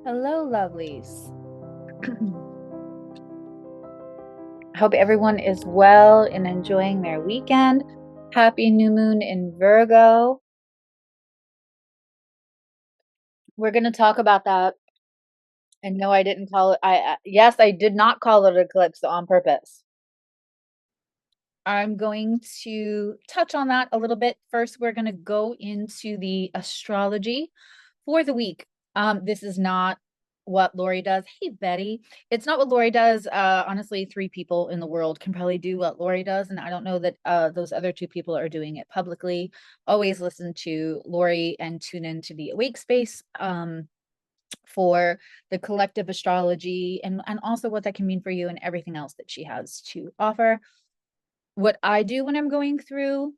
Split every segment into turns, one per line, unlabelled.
Hello, lovelies. I hope everyone is well and enjoying their weekend. Happy new moon in Virgo. We're going to talk about that. And no, I didn't call it. Yes, I did not call it eclipse on purpose. I'm going to touch on that a little bit. First, we're going to go into the astrology for the week. This is not what Lori does. Hey, Betty. It's not what Lori does. Honestly, 3 people in the world can probably do what Lori does. And I don't know that those other 2 people are doing it publicly. Always listen to Lori and tune into the Awake Space for the collective astrology and also what that can mean for you and everything else that she has to offer. What I do when I'm going through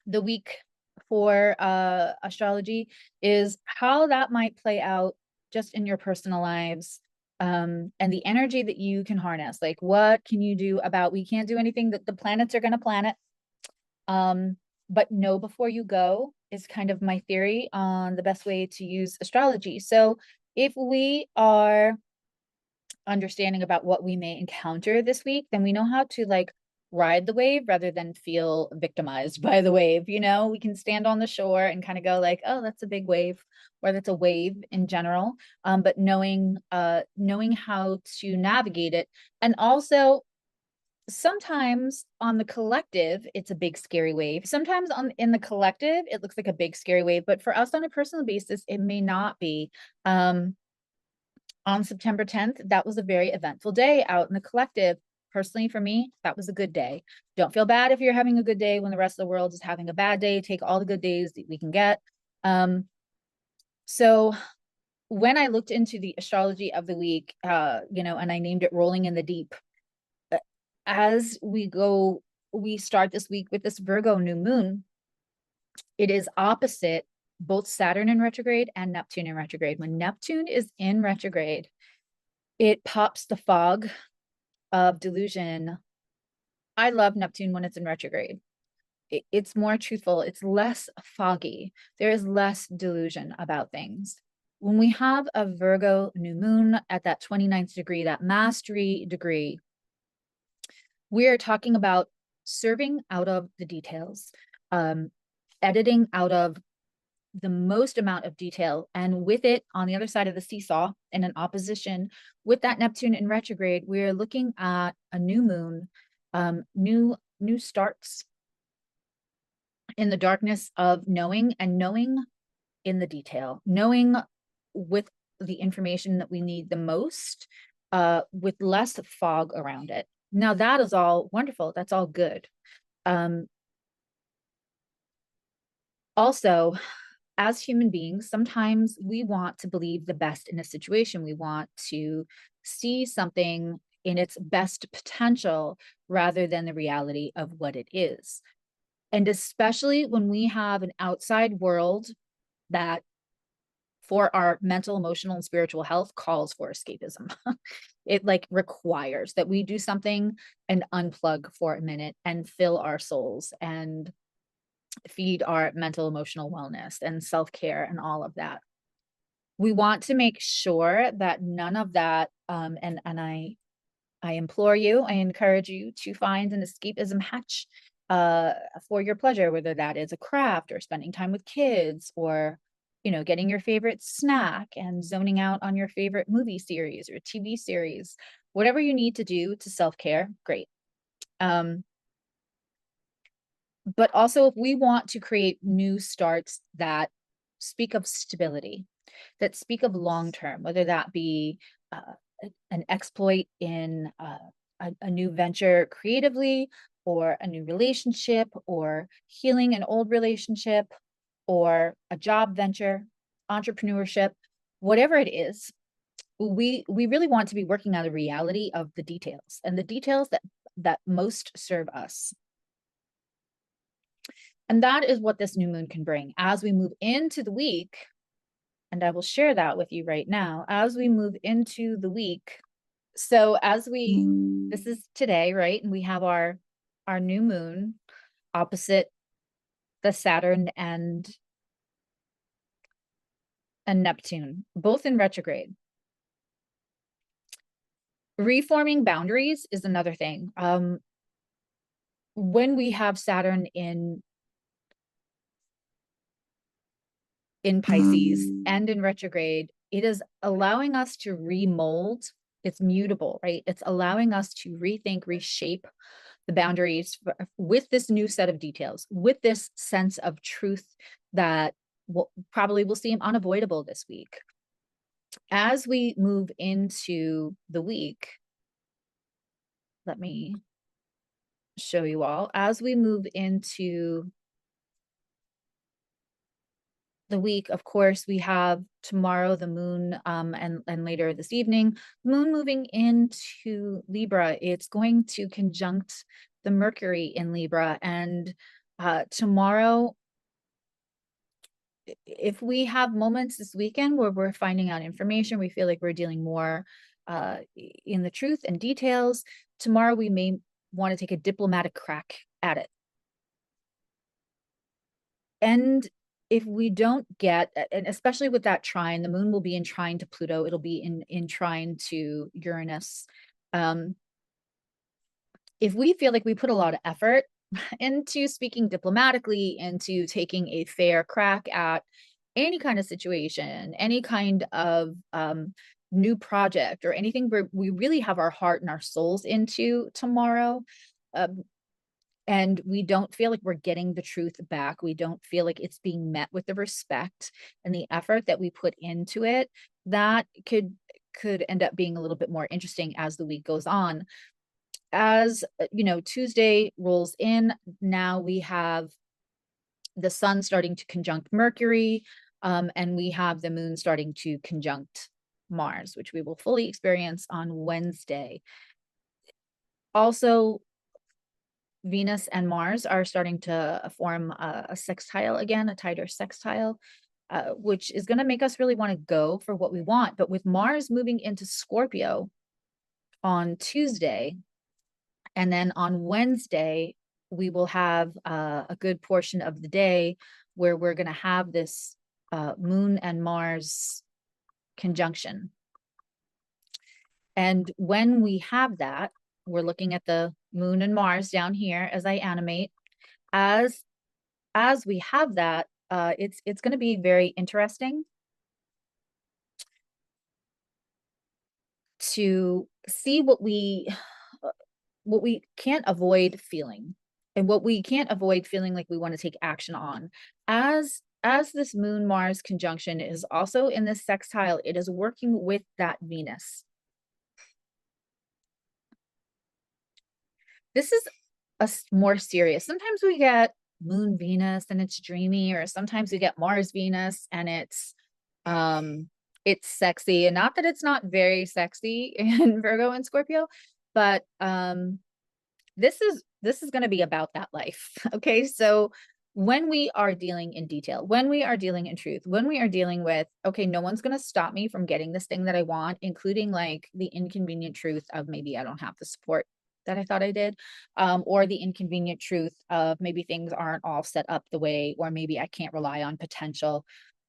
the week for astrology is how that might play out just in your personal lives, and the energy that you can harness. Like, what can you do about, we can't do anything, that the planets are going to planet, but know before you go is kind of my theory on the best way to use astrology. So if we are understanding about what we may encounter this week, then we know how to like ride the wave rather than feel victimized by the wave. We can stand on the shore and kind of go like, oh, that's a big wave, or that's a wave in general. But knowing how to navigate it. And also, sometimes on the collective, it's a big scary wave. Sometimes in the collective, it looks like a big scary wave, but for us on a personal basis, it may not be. On September 10th, that was a very eventful day out in the collective. Personally, for me, that was a good day. Don't feel bad if you're having a good day when the rest of the world is having a bad day. Take all the good days that we can get. So when I looked into the astrology of the week, and I named it Rolling in the Deep, as we start this week with this Virgo new moon. It is opposite both Saturn in retrograde and Neptune in retrograde. When Neptune is in retrograde, it pops the fog of delusion. I love Neptune when it's in retrograde. It's more truthful. It's less foggy. There is less delusion about things. When we have a Virgo new moon at that 29th degree, that mastery degree, we are talking about serving out of the details, editing out of the most amount of detail. And with it, on the other side of the seesaw, in an opposition with that Neptune in retrograde, we're looking at a new moon, new starts in the darkness of knowing, and knowing in the detail, knowing with the information that we need the most, with less fog around it. Now, that is all wonderful. That's all good. Also, as human beings, sometimes we want to believe the best in a situation. We want to see something in its best potential rather than the reality of what it is. And especially when we have an outside world that, for our mental, emotional, and spiritual health, calls for escapism. It like requires that we do something and unplug for a minute and fill our souls and feed our mental, emotional wellness and self-care and all of that. We want to make sure that none of that, and I implore you, I encourage you to find an escapism hatch for your pleasure, whether that is a craft or spending time with kids, or getting your favorite snack and zoning out on your favorite movie series or TV series. Whatever you need to do to self-care, great. But also, if we want to create new starts that speak of stability, that speak of long term, whether that be an exploit in a new venture creatively, or a new relationship, or healing an old relationship, or a job venture, entrepreneurship, whatever it is, we really want to be working on the reality of the details, and the details that most serve us. And that is what this new moon can bring as we move into the week. And I will share that with you right now as we move into the week. So this is today, right? And we have our new moon opposite the Saturn and and Neptune, both in retrograde. Reforming boundaries is another thing. When we have Saturn in Pisces and in retrograde, it is allowing us to remold. It's mutable, right? It's allowing us to rethink, reshape the boundaries with this new set of details, with this sense of truth that probably will seem unavoidable this week. As we move into the week, let me show you all. As we move into the week, of course, we have tomorrow the moon, and later this evening, moon moving into Libra. It's going to conjunct the Mercury in Libra. And tomorrow, if we have moments this weekend where we're finding out information, we feel like we're dealing more in the truth and details, tomorrow we may want to take a diplomatic crack at it. And if we don't get, and especially with that trine, the moon will be in trine to Pluto, it'll be in trine to Uranus. If we feel like we put a lot of effort into speaking diplomatically, into taking a fair crack at any kind of situation, any kind of new project or anything where we really have our heart and our souls into tomorrow, and we don't feel like we're getting the truth back, we don't feel like it's being met with the respect and the effort that we put into it, that could end up being a little bit more interesting as the week goes on. As you know, Tuesday rolls in, now we have the sun starting to conjunct Mercury, and we have the moon starting to conjunct Mars, which we will fully experience on Wednesday. Also, Venus and Mars are starting to form a sextile again, a tighter sextile, which is going to make us really want to go for what we want. But with Mars moving into Scorpio on Tuesday, and then on Wednesday, we will have a good portion of the day where we're going to have this moon and Mars conjunction. And when we have that, we're looking at the moon and Mars down here as I animate. As we have that, it's going to be very interesting to see what we can't avoid feeling, and what we can't avoid feeling like we want to take action on. As this moon Mars conjunction is also in this sextile, it is working with that Venus. This is a more serious. Sometimes we get moon Venus and it's dreamy, or sometimes we get Mars Venus and it's sexy. And not that it's not very sexy in Virgo and Scorpio, but this is going to be about that life. Okay, so when we are dealing in detail, when we are dealing in truth, when we are dealing with, okay, no one's going to stop me from getting this thing that I want, including like the inconvenient truth of maybe I don't have the support that I thought I did, or the inconvenient truth of maybe things aren't all set up the way, or maybe I can't rely on potential.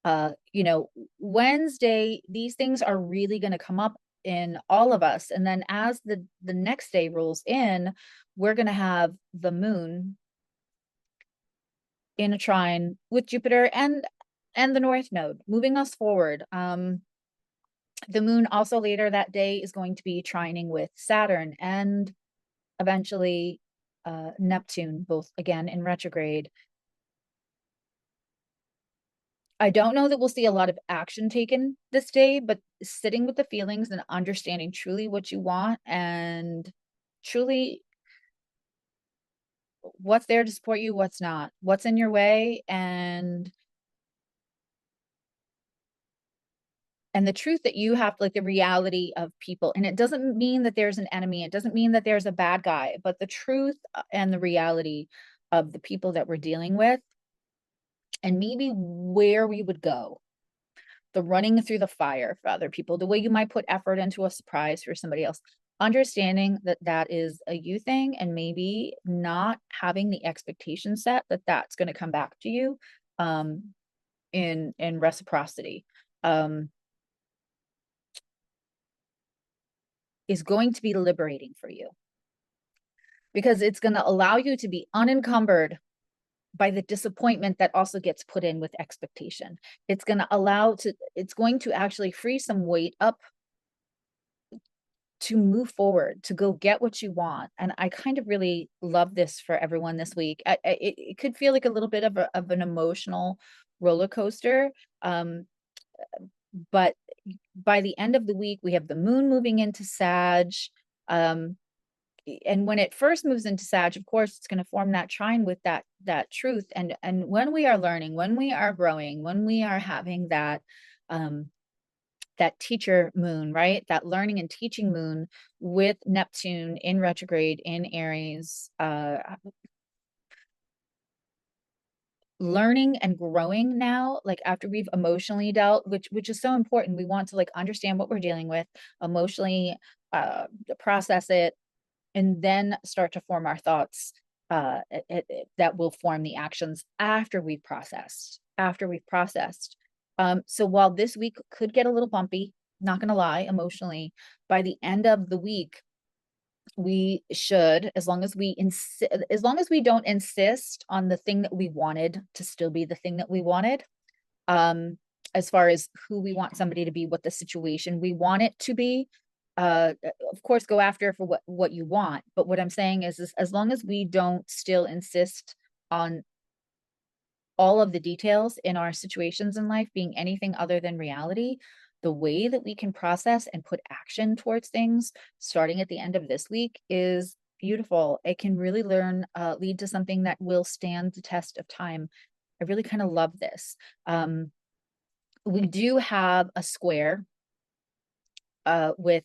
You know, Wednesday, these things are really going to come up in all of us. And then as the next day rolls in, we're going to have the moon in a trine with Jupiter and the North Node moving us forward. The moon also later that day is going to be trining with Saturn and eventually Neptune, both again in retrograde. I don't know that we'll see a lot of action taken this day, but sitting with the feelings and understanding truly what you want and truly what's there to support you, what's not, what's in your way, and the truth that you have, like the reality of people. And it doesn't mean that there's an enemy. It doesn't mean that there's a bad guy, but the truth and the reality of the people that we're dealing with, and maybe where we would go, the running through the fire for other people, the way you might put effort into a surprise for somebody else, understanding that that is a you thing, and maybe not having the expectation set that that's going to come back to you in reciprocity. is going to be liberating for you, because it's going to allow you to be unencumbered by the disappointment that also gets put in with expectation. It's going to actually free some weight up to move forward, to go get what you want. And I kind of really love this for everyone this week. It could feel like a little bit of an emotional roller coaster. But by the end of the week, we have the moon moving into Sag. And when it first moves into Sag, of course, it's going to form that trine with that truth. And when we are learning, when we are growing, when we are having that teacher moon, right? That learning and teaching moon with Neptune in retrograde in Aries, learning and growing now, like after we've emotionally dealt, which is so important. We want to like understand what we're dealing with emotionally, process it, and then start to form our thoughts that will form the actions after we've processed. So while this week could get a little bumpy, not going to lie, emotionally, by the end of the week, we should, as long as we don't insist on the thing that we wanted to still be the thing that we wanted, as far as who we want somebody to be, what the situation we want it to be, of course, go after for what you want. But what I'm saying is as long as we don't still insist on all of the details in our situations in life being anything other than reality, the way that we can process and put action towards things starting at the end of this week is beautiful. It can really lead to something that will stand the test of time. I really kind of love this. We do have a square with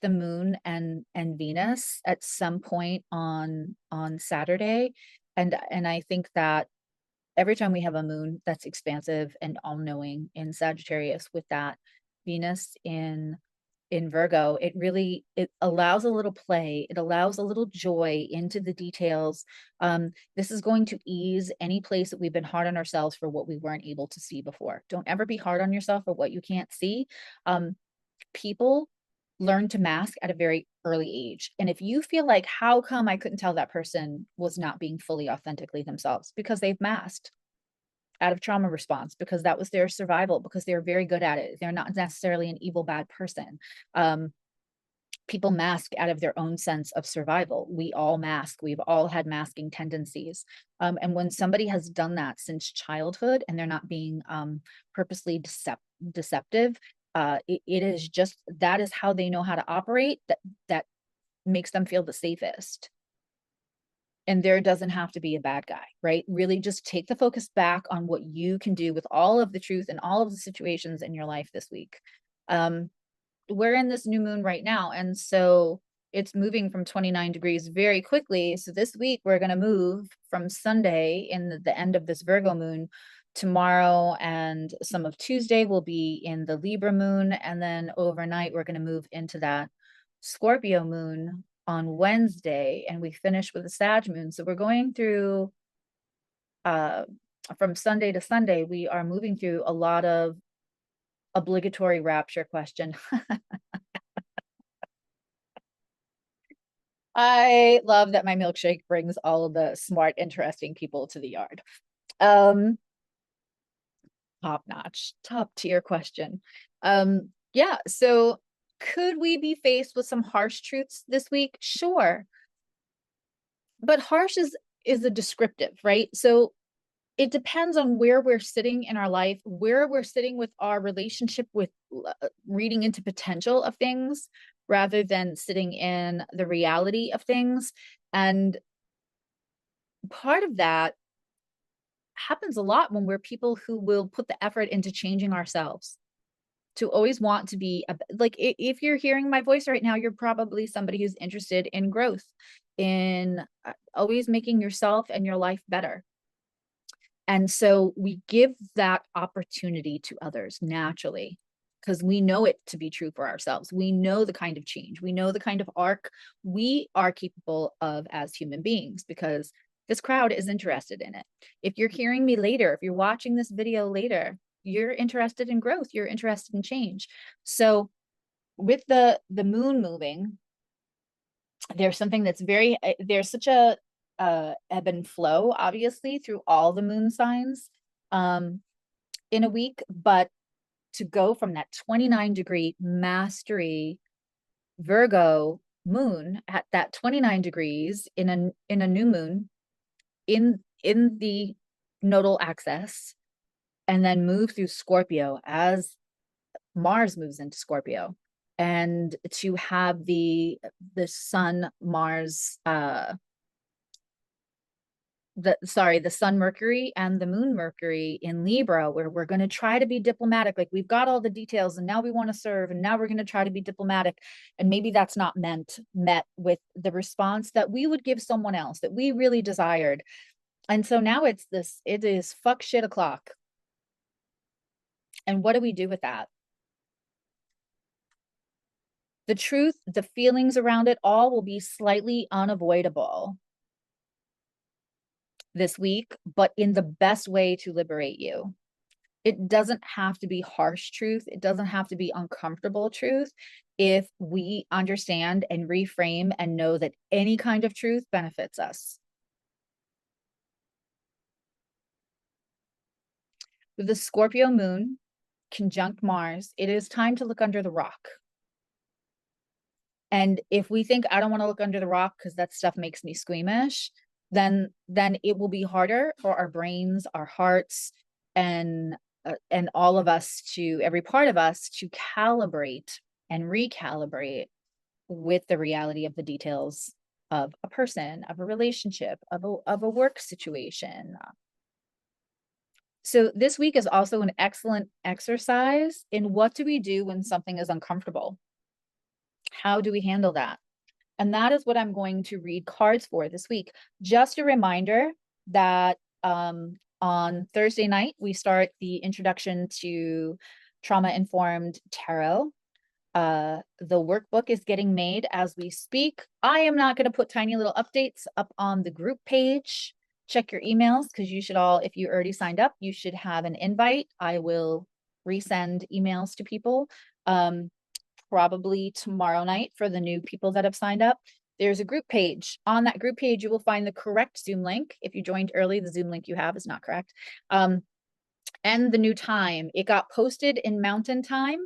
the moon and Venus at some point on Saturday. And I think that every time we have a moon that's expansive and all-knowing in Sagittarius with that Venus in Virgo, it allows a little play. It allows a little joy into the details. This is going to ease any place that we've been hard on ourselves for what we weren't able to see before. Don't ever be hard on yourself for what you can't see. People learn to mask at a very early age. And if you feel like, how come I couldn't tell that person was not being fully authentically themselves? Because they've masked out of trauma response, because that was their survival, because they're very good at it. They're not necessarily an evil, bad person. People mask out of their own sense of survival. We all mask. We've all had masking tendencies. And when somebody has done that since childhood and they're not being purposely deceptive, it is just, that is how they know how to operate. That makes them feel the safest. And there doesn't have to be a bad guy, right? Really just take the focus back on what you can do with all of the truth and all of the situations in your life this week. We're in this new moon right now. And so it's moving from 29 degrees very quickly. So this week we're going to move from Sunday in the end of this Virgo moon. Tomorrow and some of Tuesday will be in the Libra moon. And then overnight, we're going to move into that Scorpio moon on Wednesday, and we finish with a Sag moon. So we're going through, from Sunday to Sunday, we are moving through a lot of obligatory rapture question. I love that my milkshake brings all of the smart, interesting people to the yard. Top notch, top tier question. Yeah, so could we be faced with some harsh truths this week? Sure. But harsh is a descriptive, right? So it depends on where we're sitting in our life, where we're sitting with our relationship with reading into potential of things rather than sitting in the reality of things. And part of that happens a lot when we're people who will put the effort into changing ourselves, to always want to be like, if you're hearing my voice right now, you're probably somebody who's interested in growth, in always making yourself and your life better. And so we give that opportunity to others naturally, because we know it to be true for ourselves. We know the kind of change, we know the kind of arc we are capable of as human beings, because this crowd is interested in it. If you're hearing me later, if you're watching this video later, you're interested in growth, you're interested in change. So with the moon moving, there's something that's very, there's such a ebb and flow, obviously, through all the moon signs in a week, but to go from that 29-degree mastery Virgo moon at that 29 degrees in a new moon in the nodal axis, and then move through Scorpio as Mars moves into Scorpio, and to have the Sun Mars the Sun Mercury and the Moon Mercury in Libra, where we're going to try to be diplomatic. Like, we've got all the details and now we want to serve, and now we're going to try to be diplomatic, and maybe that's not met with the response that we would give someone else that we really desired. And so now it is fuck shit o'clock. And what do we do with that? The truth, the feelings around it all will be slightly unavoidable this week, but in the best way to liberate you. It doesn't have to be harsh truth. It doesn't have to be uncomfortable truth. If we understand and reframe and know that any kind of truth benefits us. With the Scorpio moon conjunct Mars, it is time to look under the rock. And if we think, I don't want to look under the rock because that stuff makes me squeamish, then it will be harder for our brains, our hearts, and all of us, to every part of us, to calibrate and recalibrate with the reality of the details of a person, of a relationship, of a work situation. So this week is also an excellent exercise in what do we do when something is uncomfortable? How do we handle that? And that is what I'm going to read cards for this week. Just a reminder that on Thursday night, we start the introduction to trauma-informed tarot. The workbook is getting made as we speak. I am not going to put tiny little updates up on the group page. Check your emails, because you should all, if you already signed up, you should have an invite. I will resend emails to people. Probably tomorrow night for the new people that have signed up. There's a group page. On that group page, you will find the correct Zoom link. If you joined early, the Zoom link you have is not correct. And the new time. It got posted in Mountain Time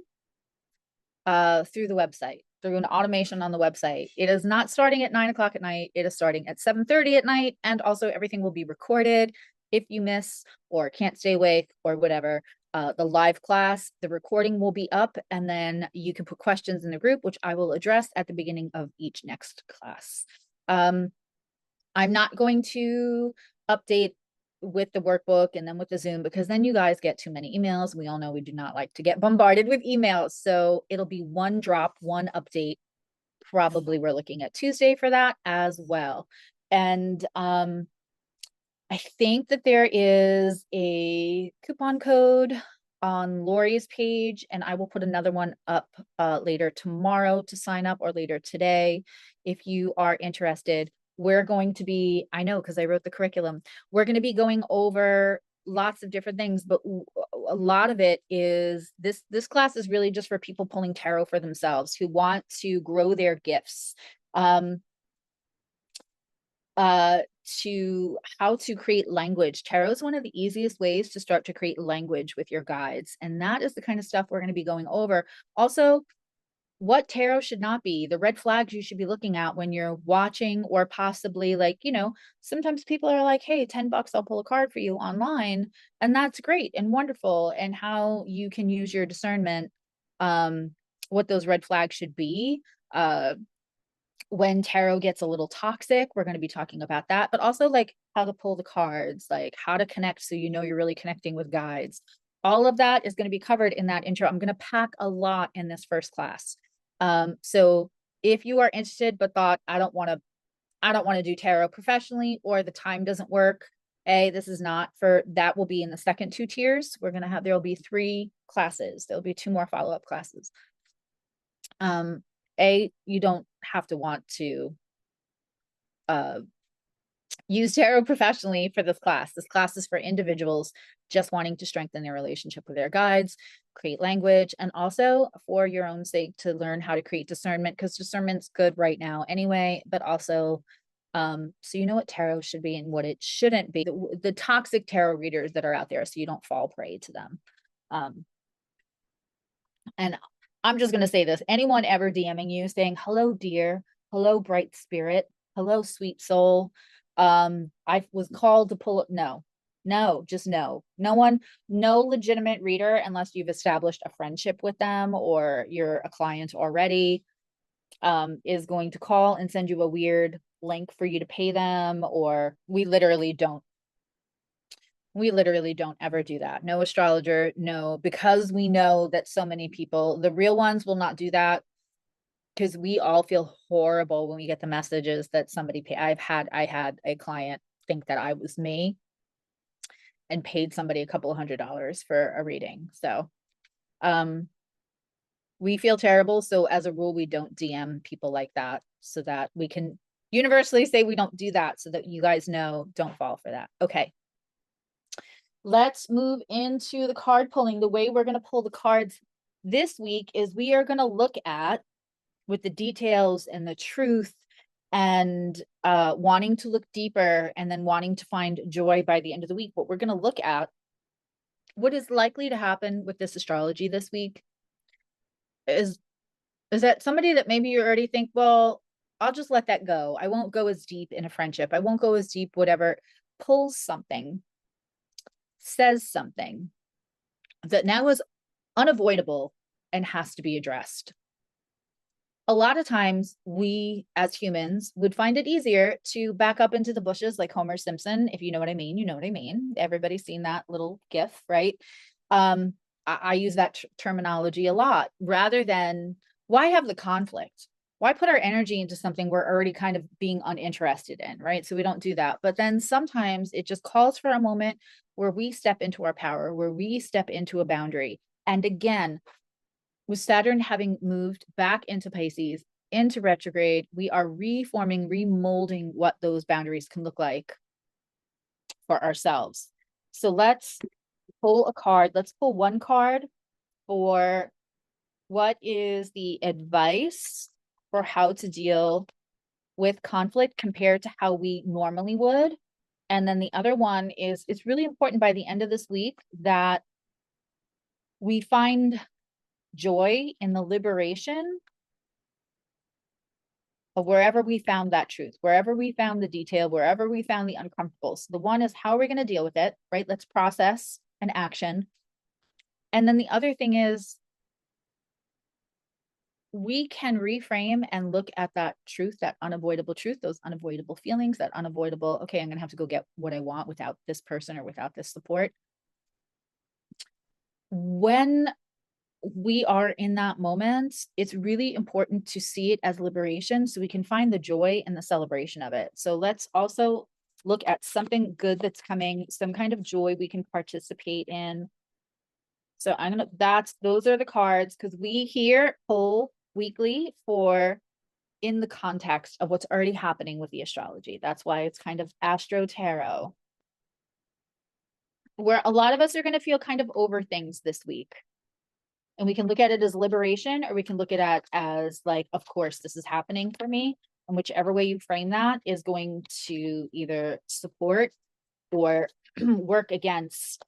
through the website, through an automation on the website. It is not starting at 9 o'clock at night. It is starting at 7:30 at night. And also everything will be recorded. If you miss or can't stay awake or whatever, the live class, the recording will be up, and then you can put questions in the group, which I will address at the beginning of each next class. I'm not going to update with the workbook and then with the Zoom, because then you guys get too many emails. We all know we do not like to get bombarded with emails. So it'll be one drop, one update. Probably we're looking at Tuesday for that as well. And I think that there is a coupon code on Lori's page, and I will put another one up later tomorrow to sign up, or later today if you are interested. We're going to be, I know because I wrote the curriculum, we're going to be going over lots of different things, but a lot of it is this class is really just for people pulling tarot for themselves who want to grow their gifts. To how to create language. Tarot is one of the easiest ways to start to create language with your guides. And that is the kind of stuff we're going to be going over. Also, what tarot should not be, the red flags you should be looking at when you're watching, or possibly, like, sometimes people are like, hey, $10, I'll pull a card for you online. And that's great and wonderful. And how you can use your discernment, what those red flags should be. When tarot gets a little toxic, we're going to be talking about that, but also like how to pull the cards, like how to connect so you're really connecting with guides. All of that is going to be covered in that intro. I'm going to pack a lot in this first class. So if you are interested but thought, I don't want to do tarot professionally, or the time doesn't work, this is not for that. Will be in the second 2 tiers. There will be 3 classes. There'll be 2 more follow-up classes. You don't have to want to use tarot professionally for this class. This class is for individuals just wanting to strengthen their relationship with their guides, create language, and also for your own sake to learn how to create discernment, because discernment's good right now anyway, but also so you know what tarot should be and what it shouldn't be. The toxic tarot readers that are out there, so you don't fall prey to them. And I'm just going to say this, anyone ever DMing you saying, hello, dear, hello, bright spirit, hello, sweet soul. I was called to pull up. No, just no. No one, no legitimate reader, unless you've established a friendship with them or you're a client already, is going to call and send you a weird link for you to pay them. Or we literally don't ever do that. No astrologer, no, because we know that so many people, the real ones, will not do that, because we all feel horrible when we get the messages that somebody pay. I had a client think that I was me and paid somebody a couple of $100 for a reading. So we feel terrible. So as a rule, we don't DM people like that, so that we can universally say we don't do that, so that you guys know, don't fall for that. Okay. Let's move into the card pulling. The way we're going to pull the cards this week is we are going to look at, with the details and the truth, and wanting to look deeper and then wanting to find joy by the end of the week. What we're going to look at, what is likely to happen with this astrology this week, is that somebody that maybe you already think, well, I'll just let that go. I won't go as deep in a friendship. I won't go as deep, whatever, pulls something, says something that now is unavoidable and has to be addressed. A lot of times we as humans would find it easier to back up into the bushes like Homer Simpson. If you know what I mean, you know what I mean. Everybody's seen that little gif, right? I use that terminology a lot, rather than, why have the conflict? Why put our energy into something we're already kind of being uninterested in, right? So we don't do that. But then sometimes it just calls for a moment where we step into our power, where we step into a boundary. And again, with Saturn having moved back into Pisces, into retrograde, we are reforming, remolding what those boundaries can look like for ourselves. So let's pull a card. Let's pull one card for what is the advice for how to deal with conflict compared to how we normally would. And then the other one is, it's really important by the end of this week that we find joy in the liberation of wherever we found that truth, wherever we found the detail, wherever we found the uncomfortable. So the one is, how are we going to deal with it, right? Let's process an action. And then the other thing is, we can reframe and look at that truth, that unavoidable truth, those unavoidable feelings, that unavoidable, okay, I'm going to have to go get what I want without this person or without this support. When we are in that moment, it's really important to see it as liberation, so we can find the joy and the celebration of it. So let's also look at something good that's coming, some kind of joy we can participate in. So those are the cards, because we here pull weekly for in the context of what's already happening with the astrology. That's why it's kind of Astro Tarot, where a lot of us are going to feel kind of over things this week. And we can look at it as liberation, or we can look at it as like, of course, this is happening for me. And whichever way you frame that is going to either support or work against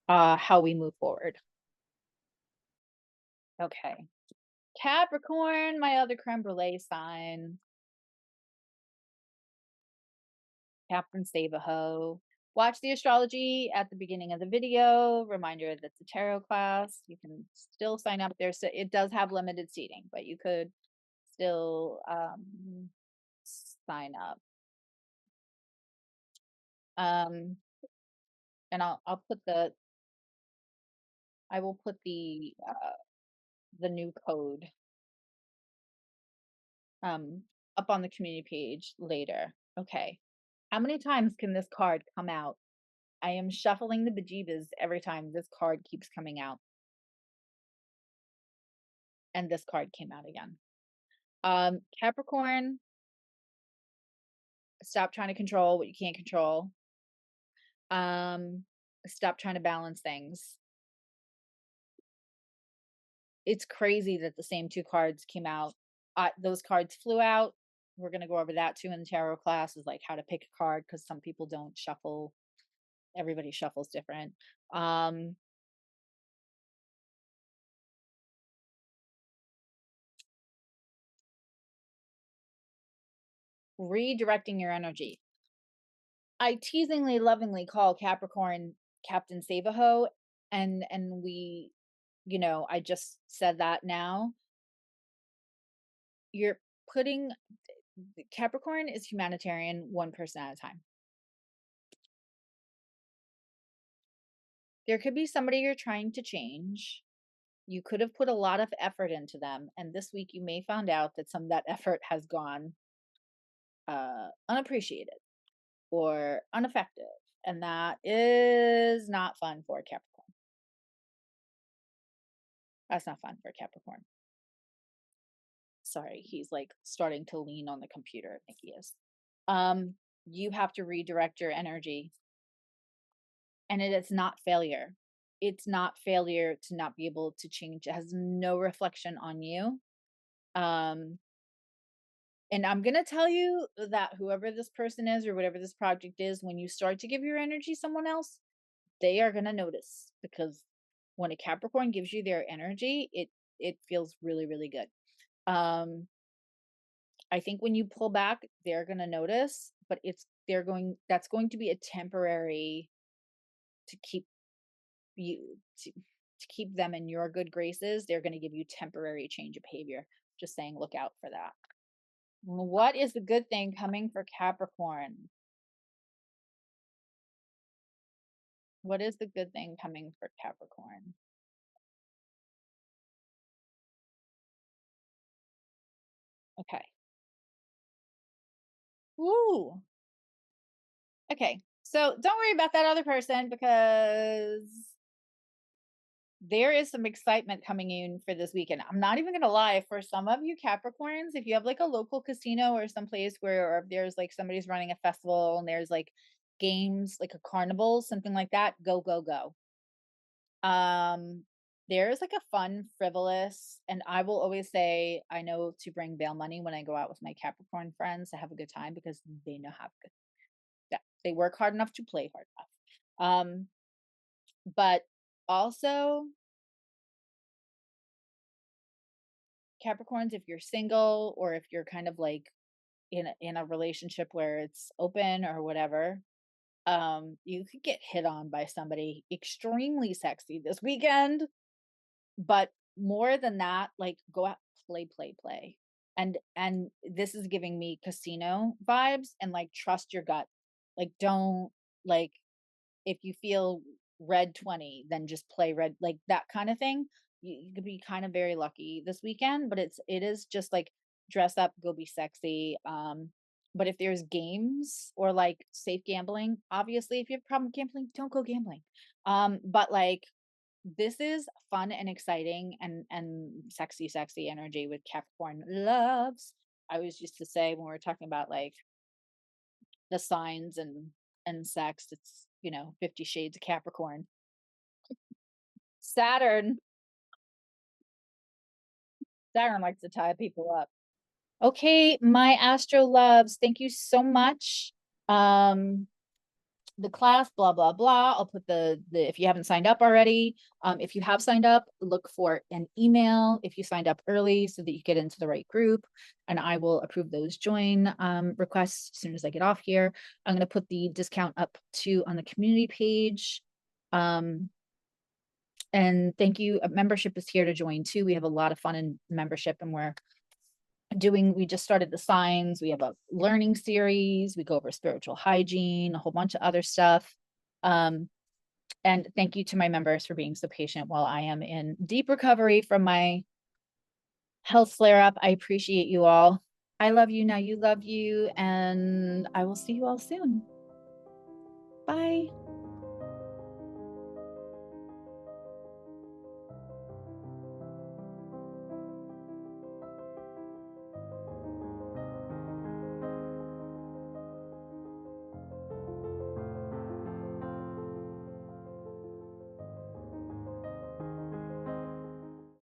how we move forward. Okay. Capricorn, my other creme brulee sign. Captain Save a Ho. Watch the astrology at the beginning of the video. Reminder that it's a tarot class. You can still sign up there. So it does have limited seating, but you could still sign up. And I'll put I will put the new code up on the community page later. Okay. How many times can this card come out? I am shuffling the bejeebas every time this card keeps coming out. And this card came out again. Capricorn, Stop trying to control what you can't control. Um, Stop trying to balance things. It's crazy that the same two cards came out. Those cards flew out. We're going to go over that too in the tarot class, is like how to pick a card, because some people don't shuffle. Everybody shuffles different. Redirecting your energy. I teasingly, lovingly call Capricorn Captain Save-A-Ho, and we, I just said that now. You're putting Capricorn is humanitarian, one person at a time. There could be somebody you're trying to change. You could have put a lot of effort into them, and this week you may find out that some of that effort has gone unappreciated or ineffective, and that is not fun for Capricorn. That's not fun for Capricorn. Sorry, he's like starting to lean on the computer. I think he is. You have to redirect your energy, and it is not failure. It's not failure to not be able to change. It has no reflection on you. And I'm going to tell you that whoever this person is or whatever this project is, when you start to give your energy someone else, they are going to notice, because when a Capricorn gives you their energy, it feels really, really good. I think when you pull back, they're going to notice, but that's going to be a temporary, to keep you, to keep them in your good graces. They're going to give you temporary change of behavior. Just saying, look out for that. What is the good thing coming for Capricorn? What is the good thing coming for Capricorn? Okay. Woo. Okay. So don't worry about that other person, because there is some excitement coming in for this weekend. I'm not even going to lie. For some of you Capricorns, if you have like a local casino or someplace where, or there's like somebody's running a festival and there's like games, like a carnival, something like that, go, go, go. There's like a fun, frivolous, and I will always say, I know to bring bail money when I go out with my Capricorn friends to have a good time, because they know how good. Yeah, they work hard enough to play hard enough. But also, Capricorns, if you're single or if you're kind of like in a relationship where it's open or whatever, you could get hit on by somebody extremely sexy this weekend. But more than that, like, go out, play, play, play. And this is giving me casino vibes, and like, trust your gut. Like, don't, like, if you feel red 20, then just play red, like that kind of thing. You could be kind of very lucky this weekend, but it is just like, dress up, go be sexy. But if there's games or like safe gambling, obviously if you have a problem gambling, don't go gambling. But like, this is fun and exciting, and sexy, sexy energy with Capricorn loves. I always used to say, when we were talking about like the signs and sex, it's 50 shades of Capricorn. Saturn Saturn likes to tie people up. Okay, my Astro loves, thank you so much. The class, blah blah blah. I'll put the if you haven't signed up already, if you have signed up, look for an email if you signed up early, so that you get into the right group, and I will approve those join requests as soon as I get off here. I'm going to put the discount up too on the community page. And thank you. Membership is here to join too. We have a lot of fun in membership, and we just started the signs. We have a learning series. We go over spiritual hygiene, a whole bunch of other stuff. And thank you to my members for being so patient while I am in deep recovery from my health flare up. I appreciate you all. I love you. Now you love you. And I will see you all soon. Bye.